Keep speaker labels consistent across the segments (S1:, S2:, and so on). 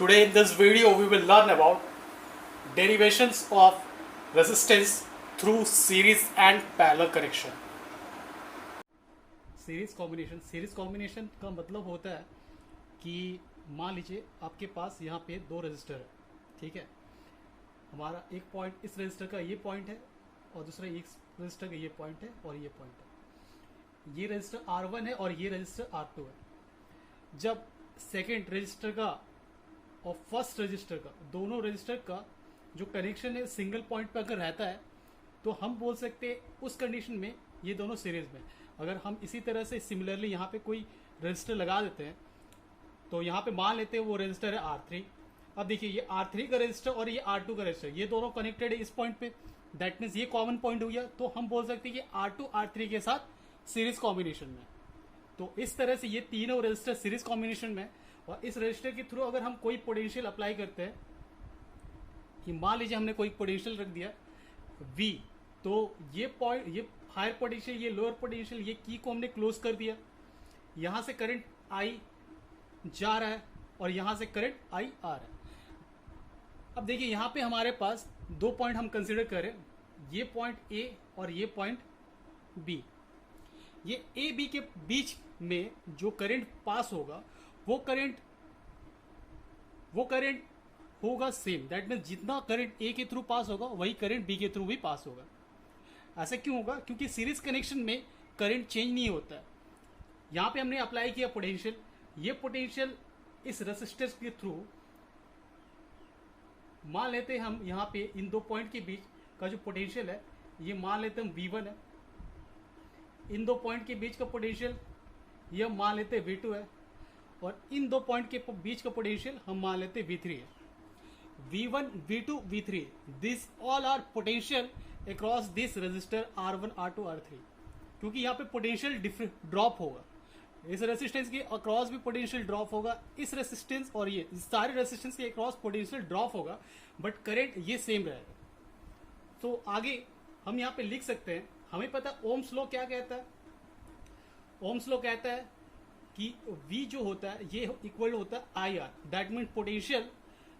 S1: Today in this video we will learn about derivations of resistance through series and parallel connection. Series combination का मतलब होता है कि मान लीजिए आपके पास यहाँ पे दो रजिस्टर है, ठीक है। हमारा एक पॉइंट इस रजिस्टर का ये पॉइंट है और दूसरा एक रजिस्टर का ये पॉइंट है और ये पॉइंट है। ये रजिस्टर R1 है और ये रजिस्टर R2 है। जब सेकेंड रजिस्टर का और फर्स्ट रजिस्टर का, दोनों रजिस्टर का जो कनेक्शन है सिंगल पॉइंट पर अगर रहता है तो हम बोल सकते हैं उस कंडीशन में ये दोनों सीरीज में। अगर हम इसी तरह से सिमिलरली यहाँ पे कोई रजिस्टर लगा देते हैं तो यहाँ पे मान लेते हैं वो रजिस्टर है R3। अब देखिए ये R3 का रजिस्टर और ये R2 का रजिस्टर, ये दोनों कनेक्टेड है इस पॉइंट पे। दैट मीन्स ये कॉमन पॉइंट हो गया, तो हम बोल सकते हैं कि R2 R3 के साथ सीरीज कॉम्बिनेशन में। तो इस तरह से ये तीनों रजिस्टर सीरीज कॉम्बिनेशन में। और इस रजिस्टर के थ्रू अगर हम कोई पोटेंशियल अप्लाई करते हैं कि मान लीजिए हमने कोई पोटेंशियल रख दिया V, तो ये पॉइंट, ये हायर पोटेंशियल, ये लोअर पोटेंशियल, ये की को हमने क्लोज कर दिया। यहाँ से करंट I जा रहा है और यहाँ से करंट I आ रहा है। अब देखिए यहाँ पे हमारे पास दो पॉइंट हम कंसिडर करें, ये पॉइंट A और ये पॉइंट B। ये A B के बीच में जो करंट पास होगा वो करंट होगा सेम। दैट मीन्स जितना करंट A के थ्रू पास होगा वही करंट B के थ्रू भी पास होगा। ऐसा क्यों होगा? क्योंकि सीरीज कनेक्शन में करंट चेंज नहीं होता है। यहाँ पे हमने अप्लाई किया पोटेंशियल, ये पोटेंशियल इस रेजिस्टेंस के थ्रू, मान लेते हैं हम यहाँ पे इन दो पॉइंट के बीच का जो पोटेंशियल है ये मान लेते हैं हम V1 है। इन दो पॉइंट के बीच का पोटेंशियल ये हम मान लेते हैं V2 है और इन दो पॉइंट के बीच का पोटेंशियल हम मान लेते हैं V3 है। V1, V2, V3, this all are potential across this resistor R1, R2, R3। क्योंकि यहाँ पे पोटेंशियल ड्रॉप होगा, इस रेसिस्टेंस के अक्रॉस भी पोटेंशियल ड्रॉप होगा, इस रेसिस्टेंस और ये सारे रेसिस्टेंस के अक्रॉस पोटेंशियल ड्रॉप होगा, बट करंट ये सेम रहेगा। तो आगे हम यहाँ पे लिख सकते हैं, हमें पता है ओम्स लॉ क्या कहता है। ओम्स लॉ कहता है कि V जो होता है ये इक्वल होता है IR, that mean potential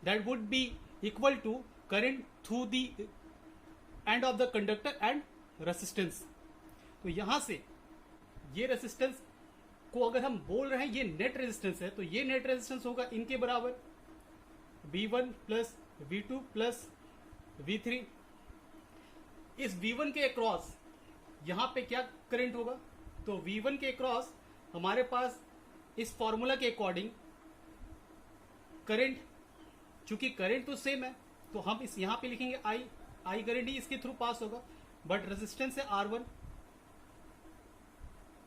S1: that would be equal to current through the end of the conductor and resistance. तो यहां से ये रेसिस्टेंस को अगर हम बोल रहे हैं ये नेट रेजिस्टेंस है, तो ये नेट रेजिस्टेंस होगा इनके बराबर V1 plus V2 plus V3। इस V1 के अक्रॉस यहां पे क्या करंट होगा? तो V1 के अक्रॉस हमारे पास इस फॉर्मूला के अकॉर्डिंग करंट, चूंकि करंट तो सेम है तो हम इस यहां पे लिखेंगे I करंट ही इसके थ्रू पास होगा, बट रेजिस्टेंस है R1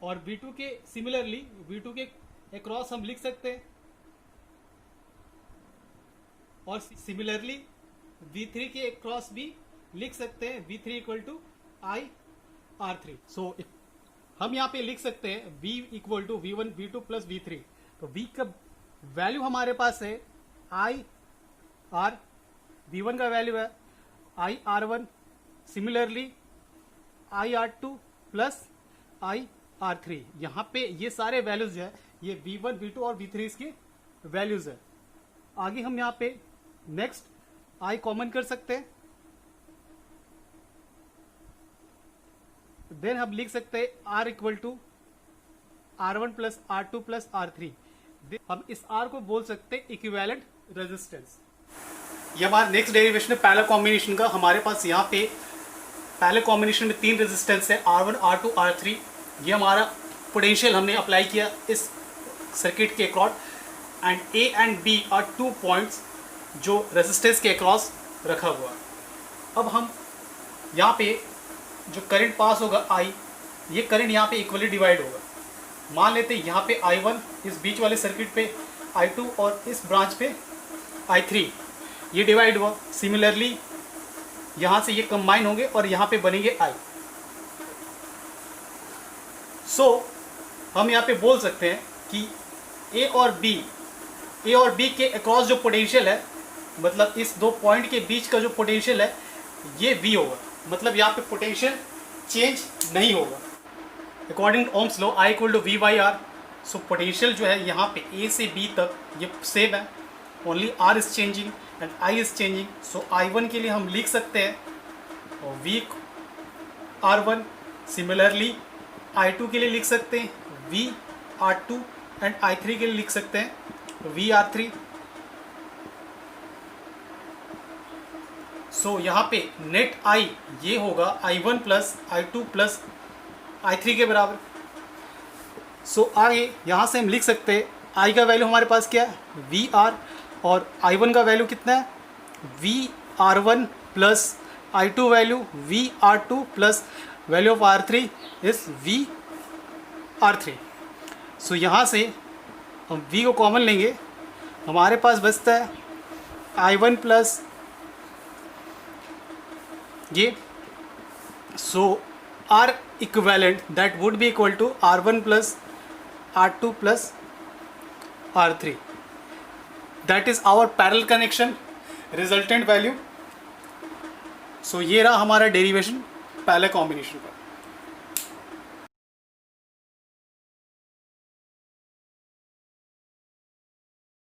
S1: और V2 के सिमिलरली V2 के अक्रॉस हम लिख सकते हैं और सिमिलरली V3 के अक्रॉस भी लिख सकते हैं, V3 equal to I R3। सो हम यहाँ पे लिख सकते हैं V equal to V1 V2 plus V3। तो V का वैल्यू हमारे पास है I R, V1 का वैल्यू है I R1, similarly I R2 plus I R3। यहाँ पे ये सारे वैल्यूज है, ये V1 V2 और V3 इसकी वैल्यूज है। आगे हम यहाँ पे नेक्स्ट I कॉमन कर सकते हैं, देन हम लिख सकते हैं R equal to R1 plus R2 plus R3। हम इस R को बोल सकते हैं इक्विवेलेंट रेजिस्टेंस। ये हमारा नेक्स्ट डेरिवेशन है पैरेलल कॉम्बिनेशन का। हमारे पास यहाँ पे पैरेलल कॉम्बिनेशन में तीन रेजिस्टेंस है R1, R2, R3। ये हमारा पोटेंशियल हमने अप्लाई किया इस सर्किट के across, and A and B are two points जो रेजिस्टेंस के अक्रॉस रखा हुआ है। अब हम यहाँ पे जो करंट पास होगा I, ये करंट यहाँ पे इक्वली डिवाइड होगा। मान लेते हैं यहाँ पे I1 इस बीच वाले सर्किट पे, I2 और इस ब्रांच पे I3, ये डिवाइड हुआ। सिमिलरली यहाँ से ये कंबाइन होंगे और यहाँ पे बनेंगे I। सो हम यहाँ पे बोल सकते हैं कि A और B के अक्रॉस जो पोटेंशियल है, मतलब इस दो पॉइंट के बीच का जो पोटेंशियल है ये V होगा। मतलब यहाँ पे पोटेंशियल चेंज नहीं होगा। According to Ohm's law I equal to V by R। So potential जो है यहाँ पे A से B तक ये सेम है। Only R is changing and I is changing. So I1 के लिए हम लिख सकते हैं V R1. सिमिलरली I2 के लिए लिख सकते हैं V R2 एंड I3 के लिए लिख सकते हैं V R3. सो यहाँ पे नेट I ये होगा I1 plus I2 plus I3 के बराबर. सो आगे यहाँ से हम लिख सकते हैं I का वैल्यू हमारे पास क्या है V R और I1 का वैल्यू कितना है V R1 plus I2 value V R2 plus value of R3 is V R3. सो यहाँ से हम V को कॉमन लेंगे, हमारे पास बचता है I1 प्लस ये. So R equivalent that would be equal to R1 plus R2 plus R3. That is our parallel connection resultant value. So ये रहा हमारा डेरिवेशन पैरेलल कॉम्बिनेशन का.